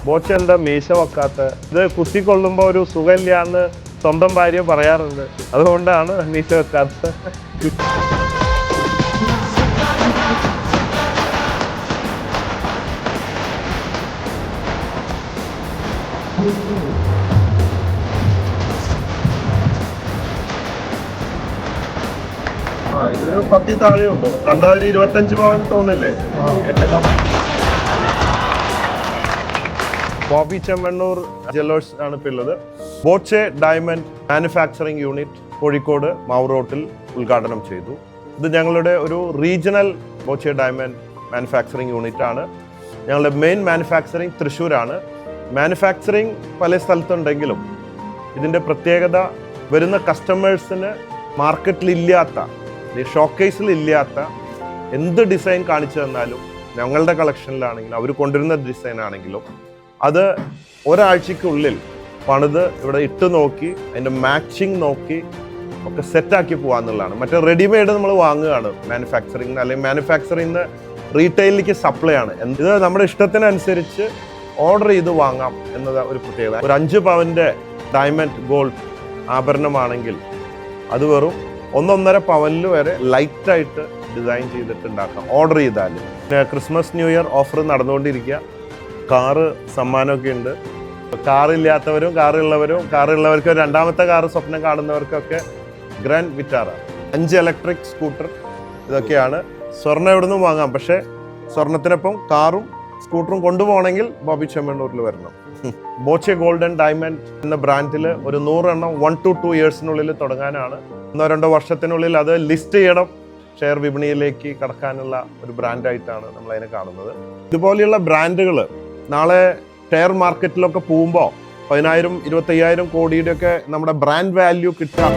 ബോച്ച എന്താ മീശ വെക്കാത്ത? ഇത് കുത്തിക്കൊള്ളുമ്പോൾ ഒരു സുഖമില്ലാന്ന് സ്വന്തം ഭാര്യ പറയാറുണ്ട്. അതുകൊണ്ടാണ് മീശ വെക്കാത്തത്. ഇതിന് 10 താഴെയുണ്ടോ? 2025 പവൻ തോന്നില്ലേ? ബോബി ചെമ്മണ്ണൂർ ജ്വല്ലേഴ്സ് ആണ് ഇപ്പോൾ ഉള്ളത്. Boche diamond manufacturing unit Kozhikode Mavoor റോട്ടിൽ ഉദ്ഘാടനം ചെയ്തു. ഇത് ഞങ്ങളുടെ ഒരു regional Boche diamond manufacturing unit ആണ്. ഞങ്ങളുടെ മെയിൻ മാനുഫാക്ചറിംഗ് തൃശ്ശൂരാണ്. മാനുഫാക്ചറിംഗ് പല സ്ഥലത്തുണ്ടെങ്കിലും ഇതിൻ്റെ പ്രത്യേകത വരുന്ന കസ്റ്റമേഴ്സിന് മാർക്കറ്റിലില്ലാത്ത, ഷോക്കേസിൽ ഇല്ലാത്ത എന്ത് ഡിസൈൻ കാണിച്ചു തന്നാലും ഞങ്ങളുടെ കളക്ഷനിലാണെങ്കിലും അവർ കൊണ്ടുവരുന്ന ഡിസൈൻ ആണെങ്കിലും അത് ഒരാഴ്ചക്കുള്ളിൽ പണിത് ഇവിടെ ഇട്ട് നോക്കി അതിൻ്റെ മാച്ചിങ് നോക്കി ഒക്കെ സെറ്റാക്കി പോകാന്നുള്ളതാണ്. മറ്റേ റെഡിമെയ്ഡ് നമ്മൾ വാങ്ങുകയാണ് മാനുഫാക്ചറിങ്, അല്ലെങ്കിൽ മാനുഫാക്ചറിങ് റീറ്റെയിലിലേക്ക് സപ്ലൈ ആണ്. ഇത് നമ്മുടെ ഇഷ്ടത്തിനനുസരിച്ച് ഓർഡർ ചെയ്ത് വാങ്ങാം എന്നത് ഒരു പ്രത്യേകത. ഒരു 5 പവൻ്റെ ഡയമണ്ട് ഗോൾഡ് ആഭരണമാണെങ്കിൽ അത് വെറും 1.5 പവനിൽ വരെ ലൈറ്റായിട്ട് ഡിസൈൻ ചെയ്തിട്ടുണ്ടാക്കാം ഓർഡർ ചെയ്താൽ. പിന്നെ ക്രിസ്മസ് ന്യൂ ഇയർ ഓഫർ നടന്നുകൊണ്ടിരിക്കുക. കാറ് സമ്മാനമൊക്കെ ഉണ്ട്. കാറില്ലാത്തവരും കാറുള്ളവർക്ക് രണ്ടാമത്തെ കാറ് സ്വപ്നം കാണുന്നവർക്കൊക്കെ ഗ്രാൻഡ് വിറ്റാറ, 5 ഇലക്ട്രിക് സ്കൂട്ടർ ഇതൊക്കെയാണ്. സ്വർണ്ണം എവിടെ നിന്നും വാങ്ങാം, പക്ഷേ സ്വർണത്തിനൊപ്പം കാറും സ്കൂട്ടറും കൊണ്ടുപോകണമെങ്കിൽ ബോബി ചെമ്മണ്ണൂരിൽ വരണം. ബോച്ചെ ഗോൾഡ് ആൻഡ് ഡയമണ്ട് എന്ന ബ്രാൻഡിൽ ഒരു 100 എണ്ണം 1 to 2 ഇയേഴ്സിനുള്ളിൽ തുടങ്ങാനാണ്. 1-2 വർഷത്തിനുള്ളിൽ അത് ലിസ്റ്റ് ചെയ്യണം. ഷെയർ വിപണിയിലേക്ക് കടക്കാനുള്ള ഒരു ബ്രാൻഡായിട്ടാണ് നമ്മളതിനെ കാണുന്നത്. ഇതുപോലെയുള്ള ബ്രാൻഡുകൾ നാളെ ഷെയർ മാർക്കറ്റിലൊക്കെ പോകുമ്പോൾ 10,000-25,000 കോടിയുടെയൊക്കെ നമ്മുടെ ബ്രാൻഡ് വാല്യൂ കിട്ടാം.